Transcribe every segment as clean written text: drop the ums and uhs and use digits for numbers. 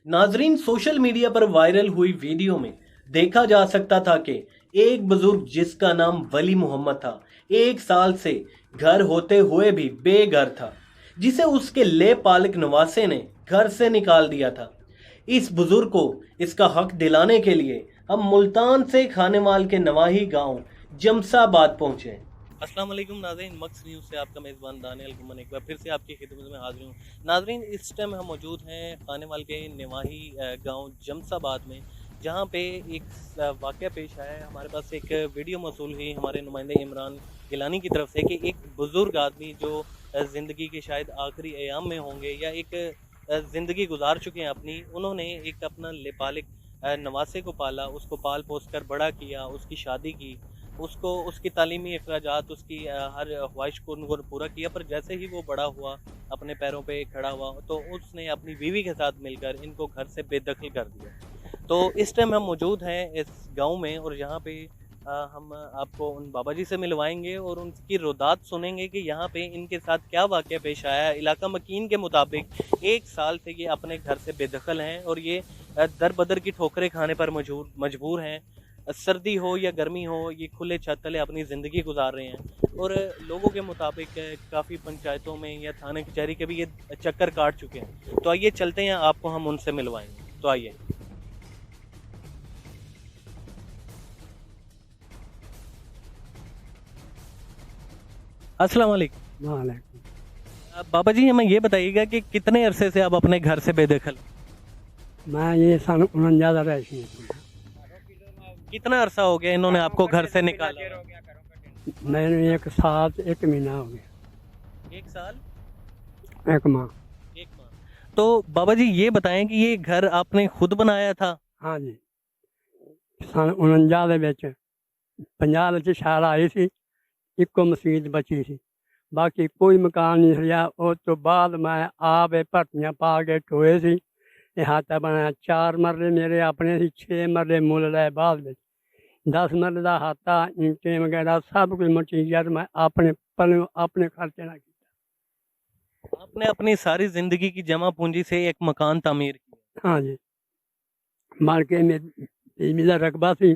नाजरीन, social media पर viral हुई वीडियो में देखा जा सकता था कि एक बुजुर्ग जिसका नाम वली मोहम्मद था, 1 साल से घर होते हुए भी बेघर था, जिसे उसके ले पालक नवासे ने घर से निकाल दिया था। इस बुजुर्ग को इसका हक दिलाने के लिए हम मुल्तान से खानेवाल के नवाही गांव जमसाबाद पहुंचे। अस्सलाम वालेकुम नाज़रीन, मक्स न्यूज़ से आपका मेज़बान दानियल गुमन एक बार फिर से आपकी खिदमत में हाजिर हूँ। नाज़रीन, इस टाइम हम मौजूद हैं खानेवाल के नवाही गांव जमसाबाद में, जहां पे एक वाक़या पेश आया है। हमारे पास एक वीडियो मौसूल हुई हमारे नुमाइंदे इमरान गिलानी की तरफ से कि एक बुज़ुर्ग आदमी जो ज़िंदगी के शायद आखिरी अयाम में होंगे या एक ज़िंदगी गुजार चुके हैं अपनी, उन्होंने एक अपना लेपालिक नवासे को पाला, उसको पाल पोस कर बड़ा किया, उसकी शादी की, उसको उसकी तालीमी अखराजात, उसकी हर ख्वाहिश को उनको पूरा किया। पर जैसे ही वो बड़ा हुआ, अपने पैरों पे खड़ा हुआ, तो उसने अपनी बीवी के साथ मिलकर इनको घर से बेदखल कर दिया। तो इस टाइम हम मौजूद हैं इस गांव में, और यहाँ पे हम आपको उन बाबा जी से मिलवाएंगे और उनकी रोदात सुनेंगे कि यहाँ पे इनके साथ क्या वाक़या पेश आया है। इलाका मकीन के मुताबिक 1 साल से ये अपने घर से बेदखल हैं और ये दर बदर की ठोकरें खाने पर मजबूर हैं। सर्दी हो या गर्मी हो, ये खुले छत तले अपनी ज़िंदगी गुजार रहे हैं। और लोगों के मुताबिक काफ़ी पंचायतों में या थाना कचहरी के भी ये चक्कर काट चुके हैं। तो आइए चलते हैं, आपको हम उनसे मिलवाएंगे। तो आइए। अस्सलाम वालेकुम। वालेकुम। बाबा जी, हमें ये बताइएगा कि कितने अरसे से आप अपने घर से बेदखल? मैं ये सन 49 रही। कितना अरसा हो गया इन्होंने आपको घर से निकाला? मैंने 1 साल 1 महीना हो गया। 1 साल 1 माह। 1 माह। तो बाबा जी ये बताएं कि ये घर आपने खुद बनाया था? हाँ जी, सन 49 ਦੇ ਵਿੱਚ 50 ਵਿੱਚ ਛਾਲ ਆਈ ਸੀ, ਇੱਕੋ ਮਸੀਤ ਬਚੀ ਸੀ, ਬਾਕੀ ਕੋਈ ਮਕਾਨ ਨਹੀਂ ਰਿਹਾ। ਉਸ ਤੋਂ ਬਾਅਦ ਮੈਂ ਆਪ ਇਹ ਭਰਤੀਆਂ ਪਾ ਕੇ ਟੋਏ ਸੀ, ਇਹ ਹਾਤਾ ਬਣਾਇਆ। 4 ਮਰਲੇ ਮੇਰੇ ਆਪਣੇ ਸੀ, 6 ਮਰਲੇ ਮੁੱਲ ਲਏ ਬਾਅਦ ਵਿੱਚ। 10 ਮਰਲੇ ਦਾ ਹਾਤਾ, ਇੰਟੇ ਵਗੈਰਾ ਸਭ ਕੁਝ ਮਟੀਰੀਅਲ मैं अपने पल्लों अपने खर्चे ਨਾਲ ਕੀਤਾ। आपने अपनी सारी जिंदगी की जमा पूंजी से एक मकान तामीर किया? हाँ जी, मार्के में बीवी का रकबा सी,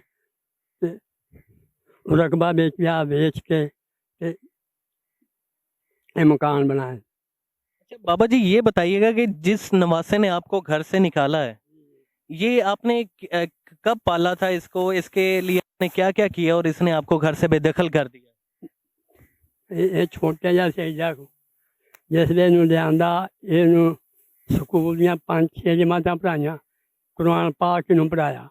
ते रकबा बेच के ते ये मकान बनाए। अच्छा बाबा जी, ये बताइएगा कि जिस नवासे ने आपको घर से निकाला है, ये आपने कब पाला था इसको? इसके लिए आपने क्या क्या किया और इसने आपको घर से बेदखल कर दिया? ये छोटे जिहा सैजा को जिसले इनू लिआंदा, इनू स्कूल दियां 5-6 जमातां पढ़ाइयां, कुरान पाक इनू पढ़ाया।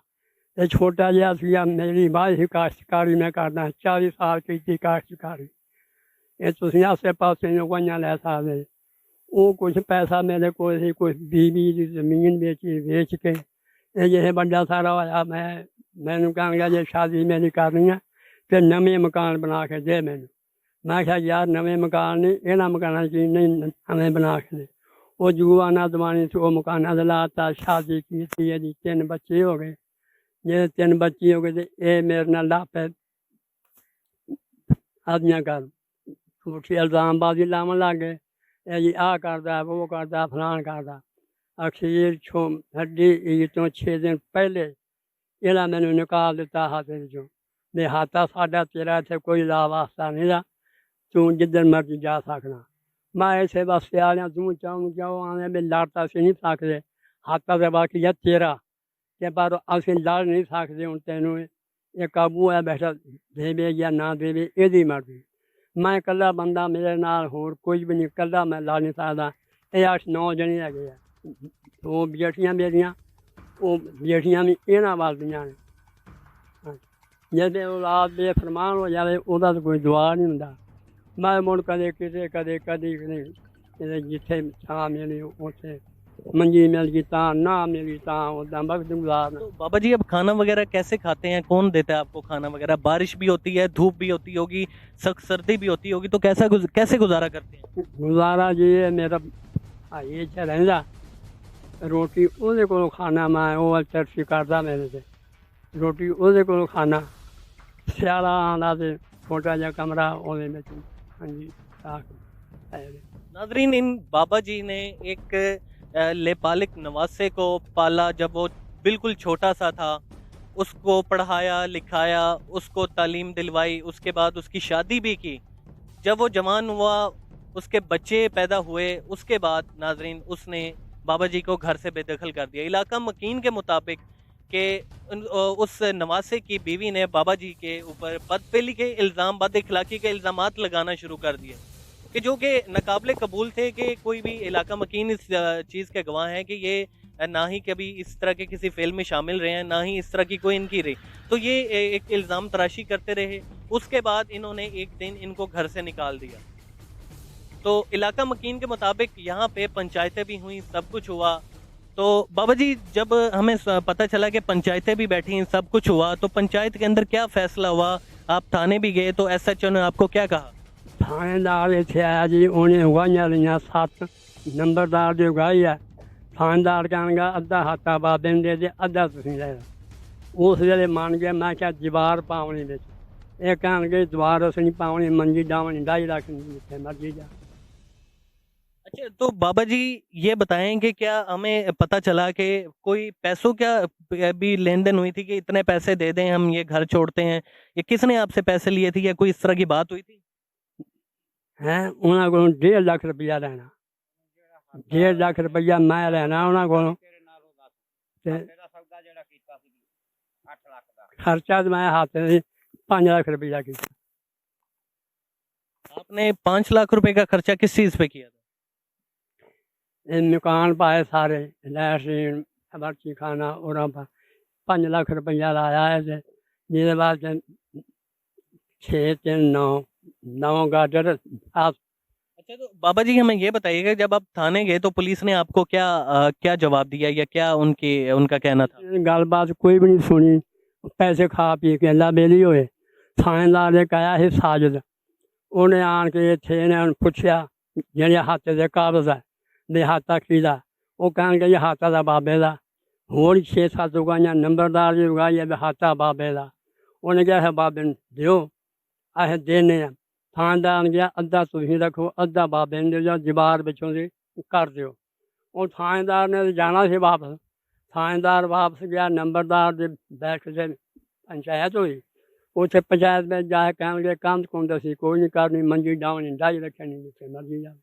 ये छोटा जिहा सीगा, मेरी बाई ही काश्तकारी मैं करदा, 40 साल कीती काश्तकारी। ये तुसीं आसे पासे गवाइयां लै सकदे। वो कुछ पैसा मेरे को सी, कुछ बीवी दी जमीन बेच के ये जे बड़ा सारा होया। मैनू कहन लगा जे शादी मेरी करनी है फिर नवे मकान बना के दे मैनू। मैं क्या यार, नवे मकान नहीं, इन्हां मकाना की नहीं, नवे बना के दे। वो जुआना दवानी से वो मकाना दिलाता, शादी की, 3 बच्चे हो गए। जे 3 बच्चे हो गए तो ये मेरे नाल लापे आदियां कर झूठी इल्जामबाजी लावन लग गए। ये जी आ करदा, वो करदा, फलान करदा। अखीर हड्डी ईद तो 6 दिन पहले इन्हां मैनू निकाल दिता हाथे चों। भी हाथा साडा तेरा इत्थे कोई ला वास्ता नहीं दा, तू जिधर मर्जी जा सकना। मैं इसे वास्ते आ रहा, तू चाहूँ आने भी लड़ असीं नहीं सकते, हाथा तो बाकी है तेरा, ते पर असीं लड़ नहीं सकते। हुण तैनूं ये काबू है बैठा, देवे या ना देवे इहदी मर्जी। मैं कल्ला बंदा, मेरे नाल होर कोई भी नहीं, कल्ला मैं ला नहीं सकदा। ये 8-9 जने हैगे आ, 2 बेटियां मेरियां, वो बेटियां भी इन्हां वलदियां ने। जे औलाद बेफरमान हो जाए ਉਹਦਾ तो कोई दुआ नहीं हुंदा। मैं मुड़ कदे किते कदे नहीं, जिथे छां मिली उत्थे मंजी मिल गई, तां ना मिली तां उदा वक्त गुजारना। तो बाबा जी, अब खाना वगैरह कैसे खाते हैं? कौन देता है आपको खाना वगैरह? बारिश भी होती है, धूप भी होती होगी, सख्त सर्दी भी होती होगी, तो कैसे गुजारा करते हैं? गुजारा जी है मेरा भाई इत्थे रहिंदा, रोटी ਉਹਦੇ ਕੋਲੋਂ खाना, मैं ਉਹ चर्ची करदा मेरे से, रोटी ਉਹਦੇ ਕੋਲੋਂ खाना। सियाला आंदा ते छोटा जिहा कमरा ਉਹਦੇ ਵਿੱਚ। हाँ जी, नाजरीन, इन बाबा जी ने एक लेपालिक नवासे को पाला जब वो बिल्कुल छोटा सा था, उसको पढ़ाया लिखाया, उसको तालीम दिलवाई, उसके बाद उसकी शादी भी की। जब वो जवान हुआ, उसके बच्चे पैदा हुए, उसके बाद नाजरीन उसने बाबा जी को घर से बेदखल कर दिया। इलाका मकीन के मुताबिक कि उस नवासे की बीवी ने बाबा जी के ऊपर बदफेली के इल्ज़ाम, बद इखलाकी के इल्ज़ामात लगाना शुरू कर दिए, कि जो कि नाकाबिले कबूल थे, कि कोई भी इलाका मकीन इस चीज़ के गवाह हैं कि ये ना ही कभी इस तरह के किसी फेल में शामिल रहे हैं, ना ही इस तरह की कोई इनकी रही। तो ये एक इल्ज़ाम तराशी करते रहे। उसके बाद इन्होंने एक दिन इनको घर से निकाल दिया। तो इलाका मकीन के मुताबिक यहाँ पे पंचायतें भी हुई, सब कुछ हुआ। तो बाबा जी, जब हमें पता चला कि पंचायतें भी बैठी, सब कुछ हुआ, तो पंचायत के अंदर क्या फैसला हुआ? आप थाने भी गए, तो एसएचओ ने आपको क्या कहा? थानेदार इत्थे आया जी, उन्हें उगाइयां रहियां 7 नंबरदार दी उगाई है। थानेदार कहणगा अद्धा हाथा बाबे नूं दे दे, अद्धा तुसीं ले लो। उस वेले मन गया, मैं क्या दीवार पावनी बिच, ये कहणगे दीवार असीं नहीं पावनी, मंजी डावनी, 2.5 लाख जिथे मर्जी जा। अच्छा, तो बाबा जी ये बताएं कि क्या हमें पता चला कि कोई पैसों क्या भी लेन देन हुई थी कि इतने पैसे दे दें, हम ये घर छोड़ते हैं, या किसने आपसे पैसे लिए थे, या कोई इस तरह की बात हुई थी? हैं उन्हां कोलों 1.5 लाख रुपया लेना, 1.5 लाख रुपया मैं लेना उन्हां कोलों, ते खर्चा तो मैं हाथ 5 लाख रुपया किया। आपने 5 लाख रुपए का खर्चा किस चीज पे किया था? मकान पाए सारे, लैटरीन बाकी खाना और 5 लाख रुपया लाया है, जिसके बाद 6 3 9 गाजर आप। अच्छा, तो बाबा जी हमें ये बताइएगा, जब आप थाने गए तो पुलिस ने आपको क्या जवाब दिया, या क्या उनका कहना था? गलबात कोई भी नहीं सुनी, पैसे खा पी के अल्लाह बेली होए। थानेदार ने कहा है साजिद, उन्हें आन के इत्थे इन्हें पुछया जेह्ड़े हाथे दे कागज है भी हाथा किहदा, वो कहणगे जी हाथा दा बाबे दा। होर 6 7 उगाइयां नंबरदार दी उगाई है भी हाथा बाबे दा। उन्हें कहा बाबे नूं दिओ, अस देने आ। थानेदार ने कहा अद्धा तुसीं रखो, अद्धा बाबे नूं दिओ, दीवार बिचों दी कर दिओ। वो थानेदार ने जाना सी वापस, थानेदार वापस गया, नंबरदार दे बैठ से पंचायत हुई, उत्थे पंचायत में जाके कहणगे कंध कुंध असीं कोई नहीं करनी, मंजी डावनी, 2.5 रखनी, जिथे मर्जी जा।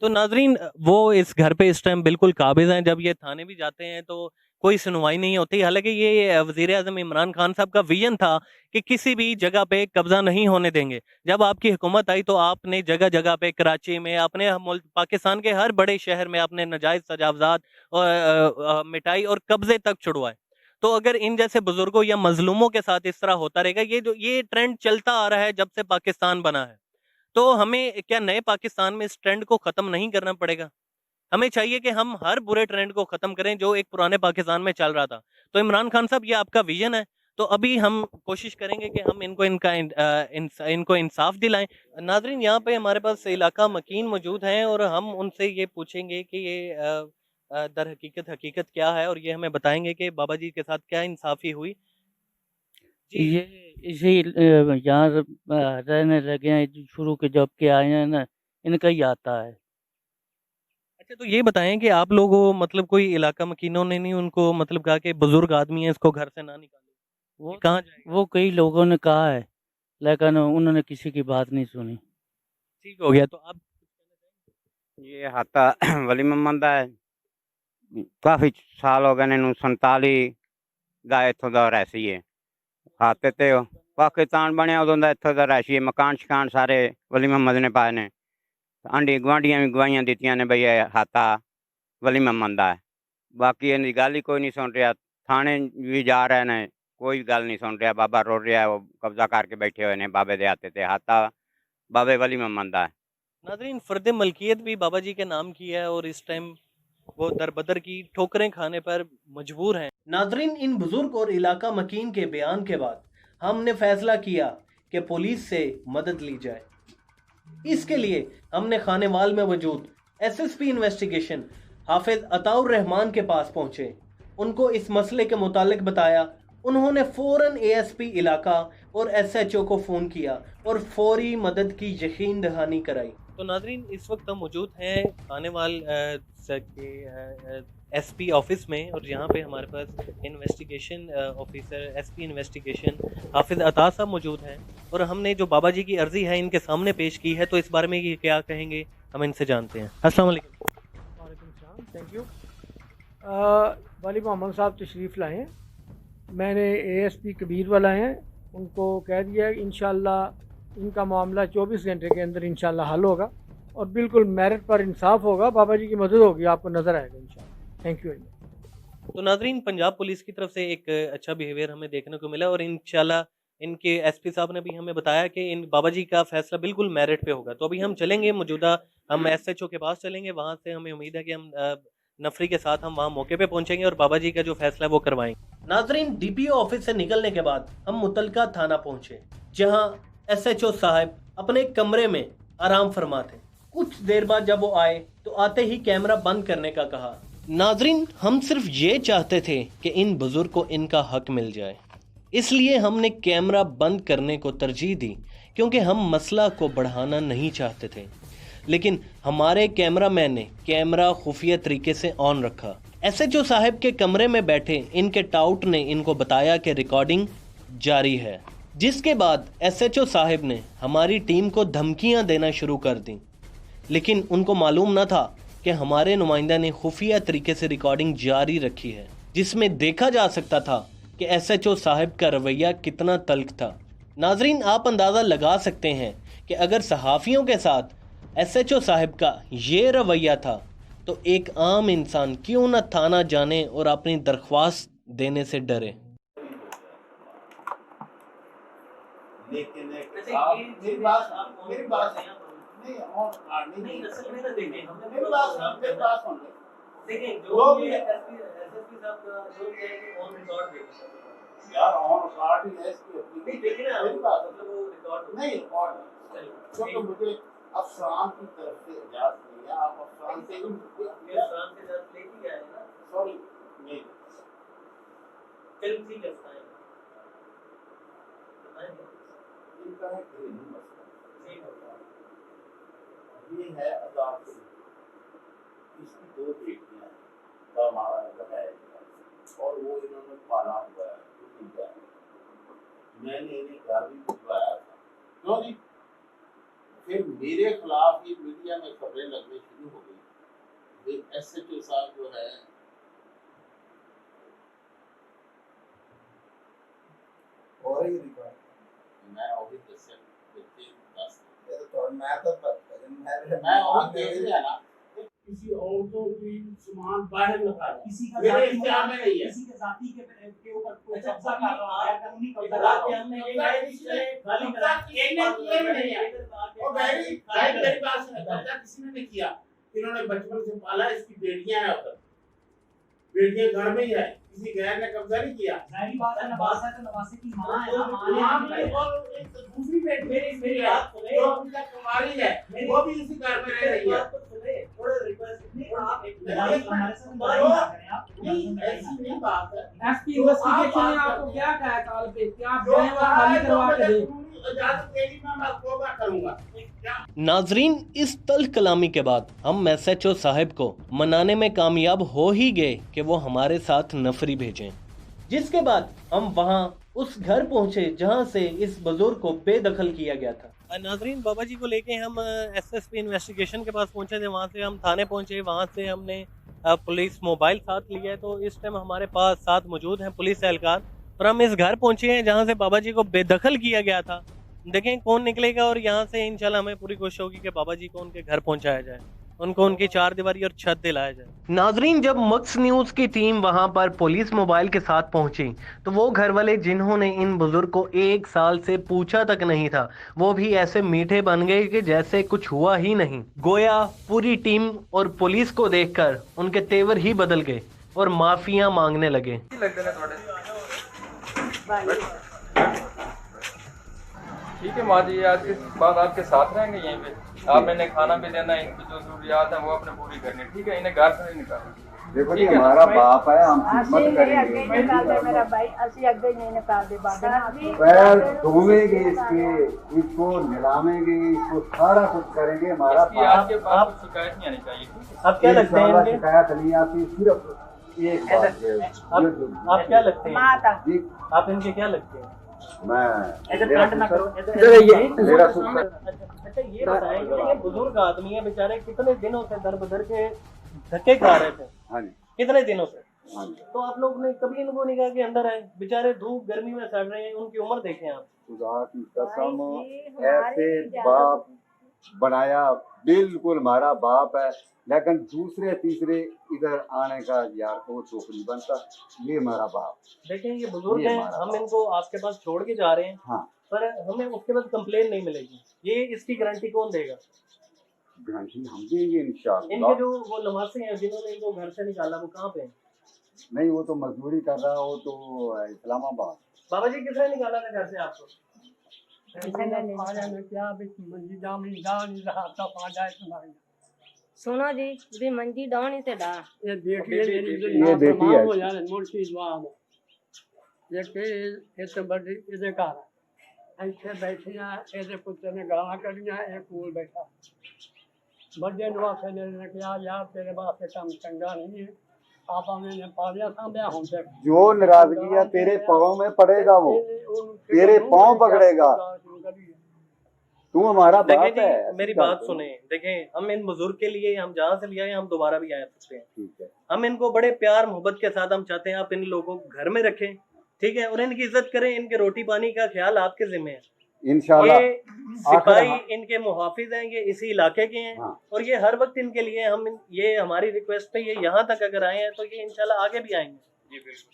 तो नाजरीन, वो इस घर पे इस टाइम बिल्कुल काबिज हैं। जब ये थाने भी जाते हैं तो कोई सुनवाई नहीं होती। हालांकि ये वजीर आजम इमरान खान साहब का विजन था कि किसी भी जगह पे कब्जा नहीं होने देंगे। जब आपकी हुकूमत आई तो आपने जगह जगह पे, कराची में, अपने मुल्क पाकिस्तान के हर बड़े शहर में आपने नाजायज तजावजात और मिटाई और कब्जे तक छुड़वाए। तो अगर इन जैसे बुजुर्गों या मजलूमों के साथ इस तरह होता रहेगा, ये ट्रेंड चलता आ रहा है जब से पाकिस्तान बना है, तो हमें क्या नए पाकिस्तान में इस ट्रेंड को ख़त्म नहीं करना पड़ेगा? हमें चाहिए कि हम हर बुरे ट्रेंड को ख़त्म करें जो एक पुराने पाकिस्तान में चल रहा था। तो इमरान खान साहब, ये आपका विज़न है, तो अभी हम कोशिश करेंगे कि हम इनको इंसाफ दिलाएं। नाज़रीन, यहाँ पे हमारे पास इलाका मकीन मौजूद हैं और हम उनसे ये पूछेंगे कि ये दर हकीकत क्या है, और ये हमें बताएंगे कि बाबा जी के साथ क्या इंसाफ़ी हुई। जी। ये इसी यहाँ रहने लगे हैं, शुरू के जब के आए हैं ना, इनका ही आता है। अच्छा, तो ये बताएं कि आप लोगों, मतलब कोई इलाका मकीनों ने नहीं उनको मतलब कहा कि बुजुर्ग आदमी है, इसको घर से ना निकालो, ये वो कहाँ जाएगा? वो कई लोगों ने कहा है, लेकिन उन्होंने किसी की बात नहीं सुनी। ठीक हो गया, तो आप ये हाथा वली मोहम्मद दा है। काफ़ी साल हो गए ने, 47 ਦਾ ਇੱਥੋਂ ਦਾ ਰਹਿਸੀ ਹੈ। ਹਾਤੇ ਤੇ ਪਾਕਿਸਤਾਨ ਬਣਿਆ ਉਦੋਂ ਦਾ ਇੱਥੋਂ ਦਾ ਰਹਿਸੀ ਹੈ। ਮਕਾਨ ਸ਼ਕਾਨ ਸਾਰੇ ਵਲੀ ਮੁਹੰਮਦ ਨੇ ਪਾਏ ਨੇ। ਆਂਢੀ ਗੁਆਂਢੀਆਂ ਵੀ ਗਵਾਹੀਆਂ ਦਿੱਤੀਆਂ ਨੇ ਬਈ ਇਹ ਹਾਤਾ ਵਲੀ ਮੁਹੰਮਦ ਦਾ ਹੈ। ਬਾਕੀ ਇਹਦੀ ਗੱਲ ਹੀ ਕੋਈ ਨਹੀਂ ਸੁਣ ਰਿਹਾ। ਥਾਣੇ ਵੀ ਜਾ ਰਹੇ ਨੇ, ਕੋਈ ਗੱਲ ਨਹੀਂ ਸੁਣ ਰਿਹਾ। ਬਾਬਾ ਰੋ ਰਿਹਾ, ਉਹ ਕਬਜ਼ਾ ਕਰਕੇ ਬੈਠੇ ਹੋਏ ਨੇ ਬਾਬੇ ਦੇ ਹਾਤੇ ਤੇ। ਹਾਤਾ बाबे वली मोहम्मद दा है। नाजरीन, फ़र्द मलकियत भी बाबा जी के नाम की है और इस टाइम वो दरबदर की ठोकरें खाने पर मजबूर हैं। नाजरीन, इन बुजुर्ग और इलाका मकीन के बयान के बाद हमने फैसला किया कि पुलिस से मदद ली जाए। इसके लिए हमने खानेवाल में मौजूद एसएसपी इन्वेस्टिगेशन हाफिज अताउर रहमान के पास पहुंचे। उनको इस मसले के मुतालिक बताया। उन्होंने फौरन एएसपी इलाका और एसएचओ को फ़ोन किया और फौरी मदद की यकीन दहानी कराई। तो नाज़रीन, इस वक्त हम मौजूद हैं खानेवाल के एसपी ऑफिस में, और यहाँ पे हमारे पास इन्वेस्टिगेशन ऑफिसर एसपी इन्वेस्टिगेशन हाफिज़ अता साहब मौजूद हैं, और हमने जो बाबा जी की अर्ज़ी है इनके सामने पेश की है, तो इस बारे में ये क्या कहेंगे हम इनसे जानते हैं। अस्सलाम वालेकुम। वालेकुम सलाम, थैंक यू। वली मोहम्मद साहब तशरीफ़ लाए हैं। मैंने एएसपी कबीर वाला हैं, उनको कह दिया है इंशाल्लाह इनका मामला 24 घंटे के अंदर इंशाल्लाह हल होगा और बिल्कुल मेरिट पर इंसाफ होगा, बाबा जी की मदद होगी, आपको नज़र आएगा इंशाल्लाह। Thank you very much. तो नाज़रीन, पंजाब पुलिस की तरफ से एक अच्छा बिहेवियर हमें देखने को मिला, और इंशाल्लाह इनके एसपी साहब ने भी हमें बताया कि इन बाबा जी का फैसला बिल्कुल मेरिट पे होगा। तो अभी हम चलेंगे मौजूदा, हम एसएचओ के पास चलेंगे, वहाँ से हमें उम्मीद है कि हम नफरी के साथ हम वहाँ मौके पे पहुंचेंगे और बाबा जी का जो फैसला है वो करवाएंगे। नाजरीन, डीपीओ ऑफिस से निकलने के बाद हम मुतलका थाना पहुंचे, जहां एसएचओ साहब अपने कमरे में आराम फरमा थे। कुछ देर बाद जब वो आए तो आते ही कैमरा बंद करने का कहा। नाजरीन, हम सिर्फ ये चाहते थे कि इन बुजुर्ग को इनका हक मिल जाए, इसलिए हमने कैमरा बंद करने को तरजीह दी, क्योंकि हम मसला को बढ़ाना नहीं चाहते थे। लेकिन हमारे कैमरामैन ने कैमरा खुफिया तरीके से ऑन रखा। एसएचओ साहब के कमरे में बैठे इनके टाउट ने इनको बताया कि रिकॉर्डिंग जारी है, जिसके बाद एसएचओ साहब ने हमारी टीम को धमकियां देना शुरू कर दी। लेकिन उनको मालूम न था कि हमारे नुमाइंदा ने खुफिया तरीके से रिकॉर्डिंग जारी रखी है, जिसमें देखा जा सकता था कि एसएचओ साहब का रवैया कितना तल्ख था। नाजरीन, आप अंदाज़ा लगा सकते हैं कि अगर सहाफ़ियों के साथ एसएचओ साहब का ये रवैया था, तो एक आम इंसान क्यों न थाना जाने और अपनी दरख्वास्त देने से डरे। लेकिन मेरी बात नहीं, और नहीं असल में ना देखें, मेरी बात सुन देखें, जो भी एसएसपी साहब का जो भी है कि ऑन रिकॉर्ड देखिए यार, ऑन रिकॉर्ड ही है इसकी अपनी नहीं देखें ना, मेरी बात मतलब वो रिकॉर्ड नहीं, रिकॉर्ड तो मुझे अफसान की तरफ से इजाजत नहीं है। आप अफसान से ही अफसान से इजाजत लेके गए हैं ना, सॉरी नहीं फिल्म ठीक है, इनका है घरेलू मसला, ये है आजाद से, इसकी 2 बेटियां हैं, दामाद है और वो इन्होंने पाला हुआ है। मैंने इन्हें घर भी भिजवाया था, क्यों नहीं, फिर मेरे खिलाफ ये मीडिया में खबरें लगने शुरू हो गई। एसएचओ साहब जो है और ही रिकॉर्ड मैं अभी दस मैं अभी देख लिया ना, किसी और को भी सामान बाहर लगा, किसी का जाति में नहीं है, किसी के जाति के ऊपर कोई कब्जा कर रहा है, कानूनी कब्जा कर रहा है, और मेरी बात सुनो, कब्जा किसी ने नहीं किया, इन्होंने बचपन से पाला, इसकी बेटियां हैं, उधर बेटियां घर में ही है, किसी गैर ने कब्जा नहीं किया। सारी बात है, नवासा तो नवासे की मां है ना, मां है, और एक दूसरी बेटी मेरी बात सुने, जो अपनी कुमारी है वो भी इसी घर में रह रही है। थोड़ा रिक्वेस्ट नहीं, आप एक हमारे साथ बात करें, आप नहीं, ऐसी नहीं बात है। एसपी इन्वेस्टिगेशन ने आपको क्या कहा कॉल पे, क्या आप गए और खाली करवा के दें, इजाजत देगी मैं आपको क्या करूंगा। नाजरीन, इस तल्ख कलामी के बाद हम एसएचओ साहब को मनाने में कामयाब हो ही गए कि वो हमारे साथ नफरी भेजें, जिसके बाद हम वहां उस घर पहुंचे जहां से इस बुजुर्ग को बेदखल किया गया था। नाजरीन, बाबा जी को लेके हम एसएसपी इन्वेस्टिगेशन के पास पहुंचे थे, वहां से हम थाने पहुंचे, वहां से हमने पुलिस मोबाइल साथ लिया है, तो इस टाइम हमारे पास साथ मौजूद हैं पुलिस एहलकार, और हम इस घर पहुंचे हैं जहां से बाबा जी को बेदखल किया गया था। देखें कौन निकलेगा, और यहाँ से इंशाल्लाह हमें पूरी कोशिश होगी कि बाबा जी को उनके घर पहुंचाया जाए, उनको उनकी 4 दीवारी और छत दिलाया जाए। नाजरीन, जब मक्स न्यूज की टीम वहां पर पुलिस मोबाइल के साथ पहुंची, तो वो घर वाले जिन्होंने इन बुजुर्ग को 1 साल से पूछा तक नहीं था, वो भी ऐसे मीठे बन गए कि जैसे कुछ हुआ ही नहीं। गोया पूरी टीम और पुलिस को देखकर उनके तेवर ही बदल गए और माफिया मांगने लगे। ठीक है माँ जी, आज के बाद आपके साथ रहेंगे यहीं पे, आप मैंने खाना भी देना, इनकी जो जरूरियात है वो अपने पूरी करनी, ठीक है, इन्हें घर से नहीं निकालना। देखो जी ठीक है। हमारा बाप है, हम ਅਸੀਂ खिदमत ਨਹੀਂ ਅੱਗੇ करेंगे। ਨਹੀਂ ਕਰਦੇ ਮੇਰਾ ਭਾਈ ਅਸੀਂ ਅੱਗੇ ਹੀ ਨਹੀਂ ਨਿਕਾਲਦੇ ਬਾਬੇ पैर धोवेंगे इसके, इसको नहलावेंगे, इसको सारा कुछ करेंगे। हमारा इसकी आपके पास कुछ शिकायत नहीं आनी चाहिए, ठीक है? आप क्या लगते हैं इंशाल्लाह इनके? शिकायत नहीं आती। सिर्फ एक बात है, आप क्या लगते हैं? ਮਾਤਾ जी आप इनके क्या लगते हैं? मैं इधर फ्रंट ना करो, मेरा सुख अच्छा ये बताएं कि ये बुजुर्ग आदमी है बेचारे, कितने दिनों से दर बदर के धक्के खा रहे थे, हाँ जी कितने दिनों से? हाँ जी। तो आप लोग ने कभी इनको नहीं कहा कि अंदर आए? बेचारे धूप गर्मी में सड़ रहे हैं, उनकी उम्र देखें आप। खुदा की कसम, भाई, ऐसे हमारी बाप बनाया, बिल्कुल हमारा बाप है, लेकिन दूसरे तीसरे इधर आने का यार को चोपड़ी बनता। ये हमारा बाप। देखें ये बुजुर्ग ये हैं, हमारा हम इनको आपके पास छोड़ के जा रहे हैं, हाँ पर हमें उसके बाद कंप्लेन नहीं मिलेगी। ये इसकी गारंटी कौन देगा? गारंटी हम देंगे इनके इंशाल्लाह। जो वो नवासे हैं जिन्होंने इनको घर से निकाला, वो कहाँ पे हैं? नहीं वो तो मजदूरी कर रहा, वो तो इस्लामाबाद। बाबा जी किसने निकाला था घर से आपको? क्या मंजी दामी दान रहा था पाजा तुम्हारी सुनो जी भी मंजी डाउन से डा ये बेटी है मेरी जो ये बेटी है। हो जाने मुर्शी दुआ ये के इस बड़ी इधर का ऐसे बैठिया ऐसे पुत्र ने गाना करिया एक कोल बैठा बड़े नवासे ने कहा यार तेरे बाप से काम चंगा नहीं है, आप हमने पालिया सांभ्या हम से जो नाराजगी है तेरे पाँव में पड़ेगा, वो तेरे पाँव पकड़ेगा। तू हमारा बाप देखें है। जी मेरी बात सुने, देखें हम इन बुजुर्ग के लिए हम जहाँ से लिया है हम दोबारा भी आ सकते हैं। ठीक है हम इनको बड़े प्यार मोहब्बत के साथ हम चाहते हैं आप इन लोगों को घर में रखें, ठीक है, और इनकी इज्जत करें, इनके रोटी पानी का ख्याल आपके जिम्मे है। इंशाल्लाह। ये सिपाही आखिर इनके मुहाफिज हैं, ये इसी इलाके के हैं, हाँ। और ये हर वक्त इनके लिए हम ये हमारी रिक्वेस्ट पे ये यहाँ तक अगर आए हैं तो ये इंशाल्लाह आगे भी आएंगे। जी बिल्कुल।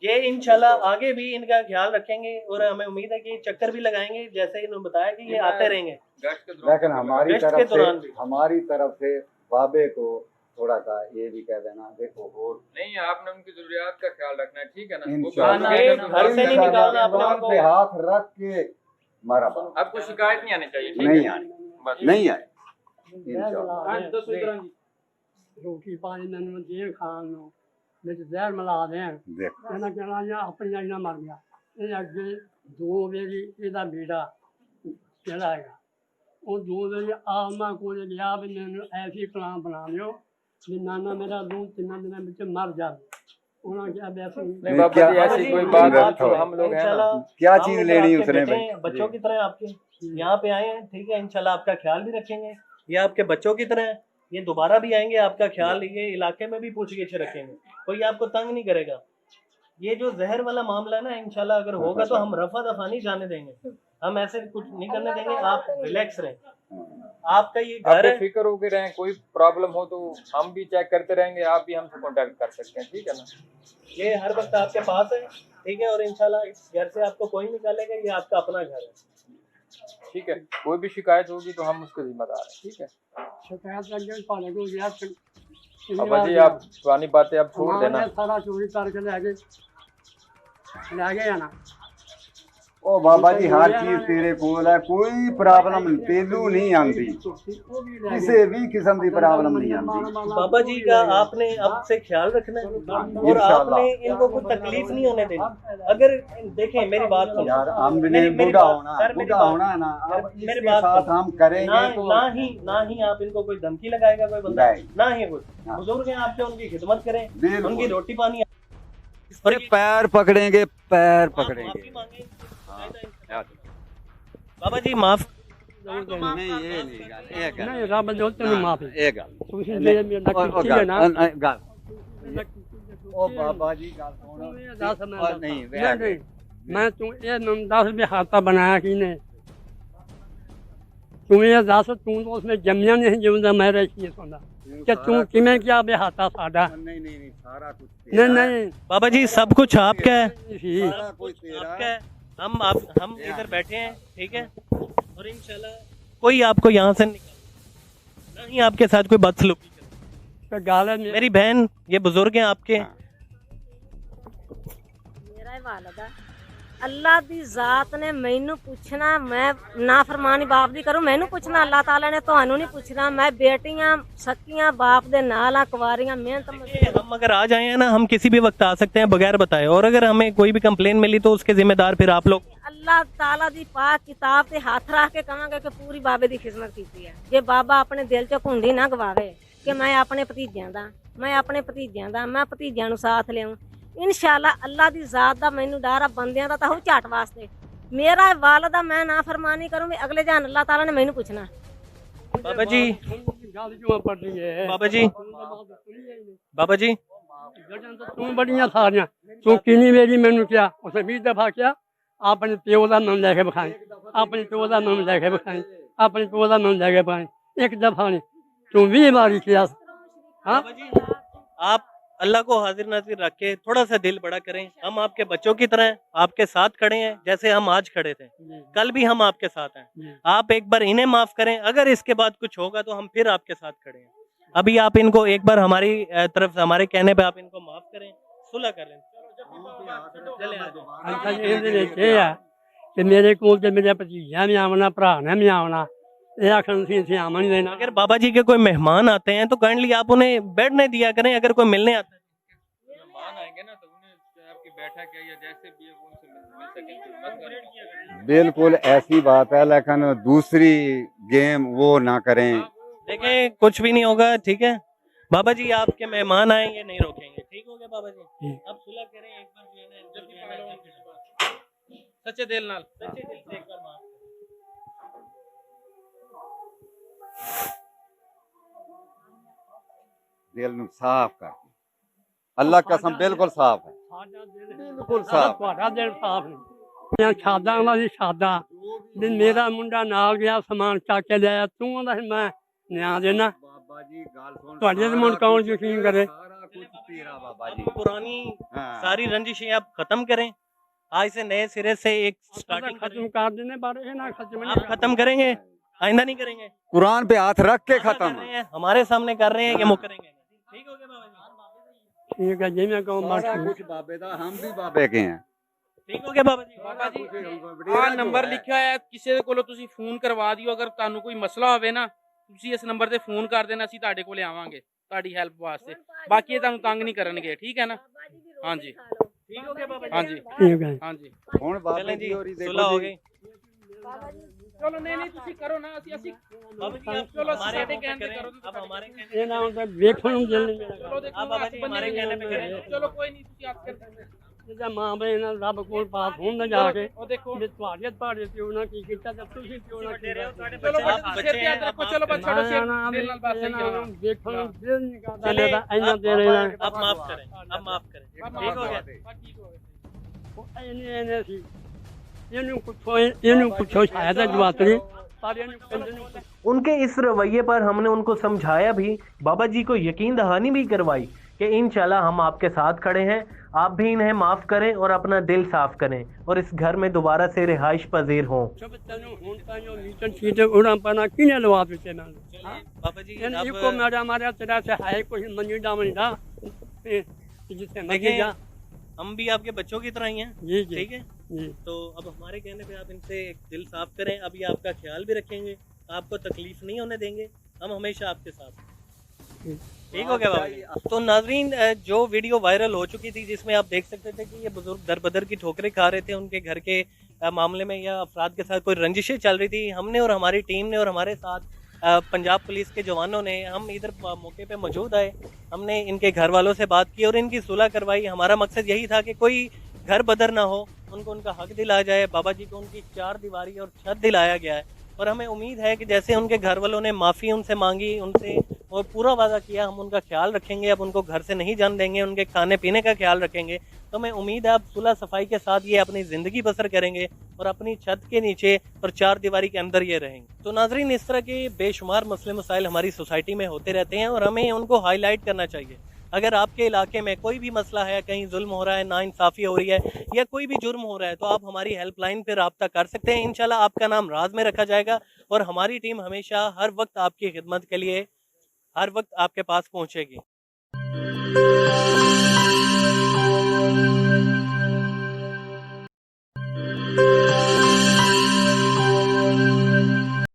ये इंशाल्लाह आगे भी इनका ख्याल रखेंगे और हमें उम्मीद है कि चक्कर भी लगाएंगे, जैसे इन्होंने बताया कि ये आते रहेंगे। गश्त के दौरान लेकिन हमारी गश्त के तरफ दौरान से भी। बाबे को थोड़ा सा ये भी कह देना, देखो और नहीं, आपने उनकी जरूरियात का ख्याल रखना है, ठीक है ना? वो इंशाल्लाह खाना है तो घर से नहीं निकालना आपने इंशाल्लाह उनको। पे हाथ रख के हमारा बाप आपको शिकायत नहीं आनी चाहिए, ठीक नहीं है? आए, बस नहीं आए इंशाल्लाह। रोटी पानी मैंने दिए खान नो मेरे जहर मिला दें देखो ਇਹਨਾਂ ਕਹਿਣਾ ਜਾਂ ਆਪਣੀ ਆਈ ਨਾ ਮਰ ਗਿਆ ਇਹ ਅੱਗੇ ਦੋ ਵਾਰੀ ਇਹਦਾ ਬੇਟਾ ਜਿਹੜਾ ਹੈਗਾ ਉਹ ਦੋ ਵਾਰੀ ਆਲਮਾ ਕੋਲ ਗਿਆ ਵੀ ਮੈਨੂੰ ਐਸੀ ਪਲਾਨ ਬਣਾ ਲਿਓ ਵੀ ਨਾਨਾ ਮੇਰਾ ਦੋ ਤਿੰਨਾਂ ਦਿਨਾਂ ਵਿੱਚ ਮਰ ਜਾਵੇ ਉਹਨਾਂ ਕਿਹਾ वैसे नहीं बाबा जी, ऐसी कोई बात रखो। तो हम लोग हैं ना। इंशाल्लाह क्या हम चीज इधर लेनी आपके उसने बेटे भाई? हैं, बच्चों की तरह आपके यहाँ पे आए हैं, ठीक है, इंशाल्लाह आपका ख्याल भी रखेंगे, ये आपके बच्चों की तरह है, ये दोबारा भी आएंगे, आपका ख्याल ये इलाके में भी पूछ गिछ रखेंगे, कोई आपको तंग नहीं करेगा। ये जो जहर वाला मामला है ना, इंशाल्लाह अगर होगा तो हम रफा दफा नहीं जाने देंगे, हम ऐसे कुछ नहीं करने देंगे, आप रिलैक्स रहें, आपका ये आप घर है। बेफिक्र होकर रहें, कोई प्रॉब्लम हो तो हम भी चेक करते रहेंगे, आप भी हमसे कांटेक्ट कर सकते हैं, ठीक है ना? ये हर वक्त आपके पास है, ठीक है, और इंशाल्लाह इस घर से आपको कोई निकालेगा, ये आपका अपना घर है। ठीक है, कोई भी शिकायत होगी तो हम उसके जिम्मेदार हैं, ठीक है? शिकायत लग गई पाले को गया बाबा जी आप पुरानी बातें अब छोड़ देना। सारा चोरी करके ले गए ना ओ बाबा जी हर चीज तेरे कोल है, कोई प्रॉब्लम तेलू नहीं आंदी, किसी भी किस्म की प्रॉब्लम नहीं आंदी। बाबा जी का आपने अब से ख्याल रखना है और इंशाल्लाह। आपने इनको कोई तकलीफ नहीं होने देनी। अगर देखें मेरी बात सुनो, यार हमने मेरी बूढ़ा बात- होना सर, मेरी बूढ़ा बात- होना है ना, सर, अब मेरी इसके बात साथ सुनो। हम करेंगे तो ना ही आप इनको कोई धमकी लगाएगा कोई बंदा, नहीं। ना ही कुछ। हाँ। बुजुर्ग हैं आपके, उनकी खिदमत करें, बिल्कुल। उनकी रोटी पानी अरे पैर पकड़ेंगे, पैर माफी पकड़ेंगे। मांगे। बाबा जी माफ नहीं ये नहीं गल, ये गल नहीं रब जो तेन माफी ये गल ਤੁਸੀਂ ਜੇ ਮੇਰਾ ਕੀਤੀ ਹੈ ਨਾ गल ओ बाबा जी गल सुनो। ਦੱਸ ਮੈਂ और नहीं ਨਹੀਂ ਮੈਂ ਤੂੰ ਇਹ ਨਮ ਦੱਸ ਵੀ ਹਾਤਾ ਬਣਾਇਆ ਕਿਨੇ ਤੂੰ ਇਹ ਦੱਸ ਤੂੰ ਤਾਂ ਉਸਨੇ ਜੰਮਿਆ ਨਹੀਂ ਜਿਉਂਦਾ ਮੈਂ ਰਹੀ ਸੁਣਦਾ ਕਿ ਤੂੰ ਕਿਵੇਂ ਕਿਹਾ ਵੀ ਹਾਤਾ ਸਾਡਾ नहीं सारा कुछ नहीं नहीं बाबा जी सब कुछ आपका है, ਸੀ सारा कुछ तेरा आपका है। हम इधर बैठे हैं, ठीक है, और इंशाल्लाह कोई आपको यहाँ से निकाल ना ही आपके साथ कोई बदसलूकी करे। ਤੇ ਗੱਲ ਹੈ मेरी बहन ये बुजुर्ग हैं आपके, ਮੇਰਾ ਹੀ ਵਾਲਦ ਆ अल्लाह दी जात ने मैनू पूछना, मैं नाफरमानी बाप दी करूं, मैनू पूछना, अल्लाह ताला ने तुहानू नहीं पूछना। मैं बेटियां सकियां बाप दे नाल आ, कुवारियां मेहनत मजदूर। हम अगर आ जाए ना, हम किसी भी वक्त आ सकते हैं बगैर बताए, और अगर हमें कोई भी कंप्लेन मिली तो उसके जिम्मेदार फिर आप लोग। अल्लाह ताला दी पाक किताब ते हाथ रख के कहांगे कि पूरी बाबे दी खिदमत कीती है। जे बाबा अपने दिल चों घुंडी ना गवावे कि मैं अपने भतीजियां दा, मैं भतीजियां नू साथ लियाऊं, इंशाअल्लाह अल्लाह दी जात दा मैनू डर आ, बंदियां दा तां हो झट वास्ते। मेरा वालदा मैं ना फरमानी करूं, अगले जान अल्लाह ताला ने मैनू पूछना। बाबा जी, गल क्यों पड़ती है बाबा जी, बाबा जी, तू बड़ियां सारियां, तू किन्नी मेरी मैनू क्या उसे 20 दफा क्या, अपने प्यो का नाम लैके बखाई, अपने प्यो का नाम लैके बखाई, अपने प्यो का नाम लैके बखाई, एक दफा नहीं तू 20 बारी किया। हाँ बाबा जी, आप अल्लाह को हाजिर नाजिर रख के थोड़ा सा दिल बड़ा करें। हम आपके बच्चों की तरह हैं, आपके साथ खड़े हैं, जैसे हम आज खड़े थे, कल भी हम आपके साथ हैं। आप एक बार इन्हें माफ करें, अगर इसके बाद कुछ होगा तो हम फिर आपके साथ खड़े हैं। अभी आप इनको एक बार हमारी तरफ से, हमारे कहने पे आप इनको माफ करें, सुलह करें। कि मेरे को मेरे भतीजा भी आना, भरा ने भी आना, आमन नहीं देना। अगर बाबा जी के कोई मेहमान आते हैं तो काइंडली आप उन्हें बैठने दिया करें। अगर कोई मिलने आता है, मेहमान आएंगे ना तो उन्हें आपकी बैठक है या जैसे भी है वो उनसे मिल सकें। बिल्कुल ऐसी बात है, लेकिन दूसरी गेम वो ना करें। देखें कुछ भी नहीं होगा, ठीक है बाबा जी, आपके मेहमान आएंगे नहीं रोकेंगे, ठीक हो गया बाबा जी। आप सुलह करें एक बार, सच्चे दिल नाल, सच्चे दिल से एक बार माफ। दिल नू साफ कर, अल्लाह कसम बिल्कुल साफ है, बिल्कुल साफ। ਤੁਹਾਡਾ ਦਿਲ ਸਾਫ਼ ਨਹੀਂ। ਮੈਂ ਛਾਦਾ ਉਹਨਾਂ ਦੀ ਛਾਦਾ ਵੀ ਮੇਰਾ ਮੁੰਡਾ ਨਾਲ ਗਿਆ, ਸਮਾਨ ਚੱਕ ਕੇ ਲਿਆਇਆ, ਤੂੰ ਉਹਦਾ ਮੈਂ ਨਿਆਂ ਦੇਣਾ। बाबा जी गाल सुन, ਤੁਹਾਡੇ ਤੇ ਮੁੰਡ ਕੌਣ ਯਕੀਨ करे। सारा कुछ तेरा बाबा जी। पुरानी हाँ। सारी रंजिशें आप खत्म करें, आज से नए सिरे से एक स्टार्टिंग खत्म कर देने बारे है ना, खत्म आप खत्म करेंगे, आइंदा नहीं करेंगे। कुरान पे हाथ रख के कर खत्म। रहे हैं, हमारे सामने कर रहे हैं कि वो करेंगे, ठीक हो गया बाबा जी। ठीक है जी, मैं कहूँ सारा कुछ बाबे दा, हम भी बाबे के हैं। ठीक हो गया बाबा जी। ਬਾਬਾ ਜੀ ਆਹ ਨੰਬਰ ਲਿਖਿਆ ਹੈ, ਕਿਸੇ ਦੇ ਕੋਲੋਂ ਤੁਸੀਂ ਫੋਨ ਕਰਵਾ ਦਿਓ। ਅਗਰ ਤੁਹਾਨੂੰ ਕੋਈ ਮਸਲਾ ਹੋਵੇ ਨਾ, ਤੁਸੀਂ ਇਸ ਨੰਬਰ ਤੇ ਫੋਨ ਕਰ ਦੇਣਾ, ਅਸੀਂ ਤੁਹਾਡੇ ਕੋਲੇ ਆਵਾਂਗੇ ਤੁਹਾਡੀ ਹੈਲਪ ਵਾਸਤੇ। ਬਾਕੀ ਇਹ ਤੁਹਾਨੂੰ ਤੰਗ ਨਹੀਂ ਕਰਨਗੇ, ਠੀਕ ਹੈ ਨਾ। ਹਾਂਜੀ ठीक हो गया बाबा जी। ਹਾਂਜੀ ठीक है। ਹਾਂਜੀ ਹੁਣ बाबे चलें जी जी, होरी सुलह देखो हो जी, गई। ਚਲੋ ਨਹੀਂ ਤੁਸੀਂ ਕਰੋ ਨਾ, ਅਸੀਂ बाबा जी आप चलो, हमारे साथ ही कहने पे कहने करो, करो, आप हमारे कहने ये ना होता देखो हम दिल नहीं मेरा। ਚਲੋ ਦੇਖੋ आप बाबा जी हमारे कहने पे करें। ਚਲੋ ਕੋਈ ਨਹੀਂ, ਤੁਸੀਂ ਆਪ ਕਰ ਇਹਦਾ ਮਾਂ ਬਈ ਨਾਲ ਰੱਬ ਕੋਲ ਪਾਸ ਹੋਣ ਨਾ ਜਾ ਕੇ ਉਹ ਦੇਖੋ ਵੀ ਤੁਹਾਡੇ ਪਿਓ ਨਾਲ ਕੀ ਕੀਤਾ ਤੇ ਤੁਸੀਂ ਕਿਉਂ ਨਾ ਕੀਤਾ। ਚਲੋ आप ਬੱਚੇ बच्चे ਸਿਰ हैं, ਤੇ आप ਰੱਖੋ, ਚਲੋ माफ ਬਸ ਛੱਡੋ ਸਿਰ ਨਾ ਦਿਲ ਨਾਲ ਬਸ ਸਹੀ ਆ। ਦੇਖੋ ਨੂੰ ਦਿਲ ਨਹੀਂ ਕਰਦਾ चले, ਲੈਦਾ ਇੰਨਾ ਦੇ ਰਹਿਣਾ। आप माफ करें, आप माफ करें, ठीक हो गया। ਠੀਕ ਹੋ ਗਿਆ। ਇਹਨੇ ਸੀ ਇਹਨੂੰ ਪੁੱਛੋ ਸ਼ਾਇਦ ਜਵਾਤਰੀ ਪਰ ਇਹਨੂੰ ਕੰਦੇ ਨੂੰ उनके इस रवैये पर हमने उनको समझाया भी, बाबा जी को यकीन दहानी भी करवाई कि इंशाल्लाह हम आपके साथ खड़े हैं, आप भी इन्हें माफ़ करें और अपना दिल साफ करें और इस घर में दोबारा से रिहाइश पजीर हों। ਸਭ ਤੈਨੂੰ ਹੁਣ ਤਾਂ ਜੋ ਨੀਚਨ ਚੀਜ਼ ਉਹਨਾਂ ਪਨਾ ਕਿਨੇ ਲਵਾ ਦਿੱਤੇ ਨਾਲ बाबा जी ਇਹਨ अब ਇੱਕੋ ਮੇਰਾ ਮਾਰਿਆ ਤੇਰਾ ਸੇ ਹੈ ਕੋਈ ਮੰਜੀ ਡਾਮਣੀ ਦਾ ਜਿੱਥੇ ਮਰਜੀ ਜਾ। हम भी आपके बच्चों की तरह ही हैं, जी जी ठीक है। जी तो अब हमारे कहने पे आप इनसे एक दिल साफ करें, अभी आपका ख्याल भी रखेंगे, आपको तकलीफ नहीं होने देंगे, हम हमेशा आपके साथ हैं। ठीक हो गया बाबा जी। तो नाजरीन, जो वीडियो वायरल हो चुकी थी जिसमें आप देख सकते थे कि ये बुजुर्ग दर बदर की ठोकरें खा रहे थे, उनके घर के मामले में या अफराद के साथ कोई रंजिशें चल रही थी, हमने और हमारी टीम ने और हमारे साथ पंजाब पुलिस के जवानों ने, हम इधर मौके पे मौजूद आए, हमने इनके घर वालों से बात की और इनकी सुलह करवाई। हमारा मकसद यही था कि कोई घर बदर ना हो, उनको उनका हक दिलाया जाए। बाबा जी को उनकी 4 दीवारी और छत दिलाया गया है और हमें उम्मीद है कि जैसे उनके घर वालों ने माफ़ी उनसे मांगी, उनसे और पूरा वादा किया हम उनका ख्याल रखेंगे, अब उनको घर से नहीं जाने देंगे, उनके खाने पीने का ख्याल रखेंगे। तो मैं उम्मीद है अब सुलह सफाई के साथ ये अपनी ज़िंदगी बसर करेंगे और अपनी छत के नीचे और 4 दीवारी के अंदर ये रहेंगे। तो नाजरीन, इस तरह के बेशुमार मसले मसाइल हमारी सोसाइटी में होते रहते हैं और हमें उनको हाईलाइट करना चाहिए। अगर आपके इलाके में कोई भी मसला है, कहीं जुल्म हो रहा है, नाइंसाफ़ी हो रही है या कोई भी जुर्म हो रहा है, तो आप हमारी हेल्पलाइन पर रब्ता कर सकते हैं। इंशाल्लाह आपका नाम राज में रखा जाएगा और हमारी टीम हमेशा हर वक्त आपकी खिदमत के लिए हर वक्त आपके पास पहुँचेगी।